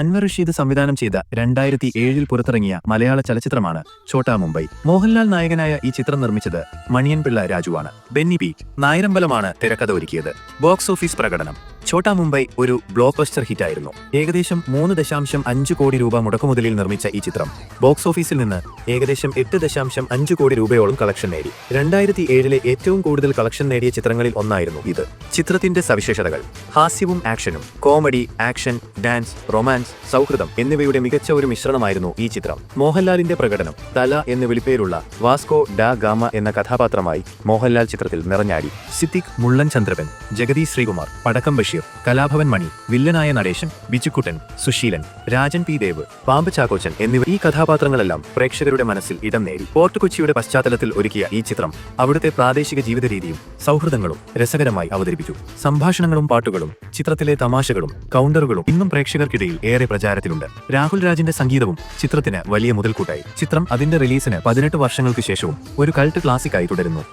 അൻവർ റഷീദ് സംവിധാനം ചെയ്ത 2007 പുറത്തിറങ്ങിയ മലയാള ചലച്ചിത്രമാണ് ഛോട്ടാ മുംബൈ. മോഹൻലാൽ നായകനായ ഈ ചിത്രം നിർമ്മിച്ചത് മണിയൻപിള്ള രാജുവാണ്. ബെന്നി പി നായരമ്പലമാണ് തിരക്കഥ ഒരുക്കിയത്. ബോക്സ് ഓഫീസ് പ്രകടനം: ഛോട്ടാ മുംബൈ ഒരു ബ്ലോക്ക് ബസ്റ്റർ ഹിറ്റായിരുന്നു. ഏകദേശം 3.5 കോടി രൂപ മുടക്കുമുതലിൽ നിർമ്മിച്ച ഈ ചിത്രം ബോക്സ് ഓഫീസിൽ നിന്ന് ഏകദേശം 8.5 കോടി രൂപയോളം കളക്ഷൻ നേടി. 2007 ഏറ്റവും കൂടുതൽ കളക്ഷൻ നേടിയ ചിത്രങ്ങളിൽ ഒന്നായിരുന്നു ഇത്. ചിത്രത്തിന്റെ സവിശേഷതകൾ: ഹാസ്യവും ആക്ഷനും, കോമഡി, ആക്ഷൻ, ഡാൻസ്, റൊമാൻസ്, സൗഹൃദം എന്നിവയുടെ മികച്ച ഒരു മിശ്രണമായിരുന്നു ഈ ചിത്രം. മോഹൻലാലിന്റെ പ്രകടനം: തല എന്ന് വിളിപ്പേരുള്ള വാസ്കോ ഡ ഗാമ എന്ന കഥാപാത്രമായി മോഹൻലാൽ ചിത്രത്തിൽ നിറഞ്ഞാടി. സിദ്ദിഖ്, മുള്ളൻ ചന്ദ്രപ്പൻ, ജഗതി ശ്രീകുമാർ, പടക്കം ബഷീർ, കലാഭവൻ മണി, വില്ലനായ നടേശൻ, ബിജുക്കുട്ടൻ, സുശീലൻ, രാജൻ പി ദേവ്, പാമ്പ് ചാക്കോച്ചൻ എന്നിവർ ഈ കഥാപാത്രങ്ങളെല്ലാം പ്രേക്ഷകരുടെ മനസ്സിൽ ഇടം നേടി. ഫോർട്ട് കൊച്ചിയുടെ പശ്ചാത്തലത്തിൽ ഒരുക്കിയ ഈ ചിത്രം അവിടുത്തെ പ്രാദേശിക ജീവിത രീതിയും സൗഹൃദങ്ങളും രസകരമായി അവതരിപ്പിച്ചു. സംഭാഷണങ്ങളും പാട്ടുകളും ചിത്രത്തിലെ തമാശകളും കൗണ്ടറുകളും ഇന്നും പ്രേക്ഷകർക്കിടയിൽ ഏറെ പ്രചാരത്തിലുണ്ട്. രാഹുൽ രാജിന്റെ സംഗീതവും ചിത്രത്തിന് വലിയ മുതൽക്കൂട്ടായി. ചിത്രം അതിന്റെ റിലീസിന് 18 വർഷങ്ങൾക്ക് ശേഷവും ഒരു കൾട്ട് ക്ലാസിക്കായി തുടരുന്നു.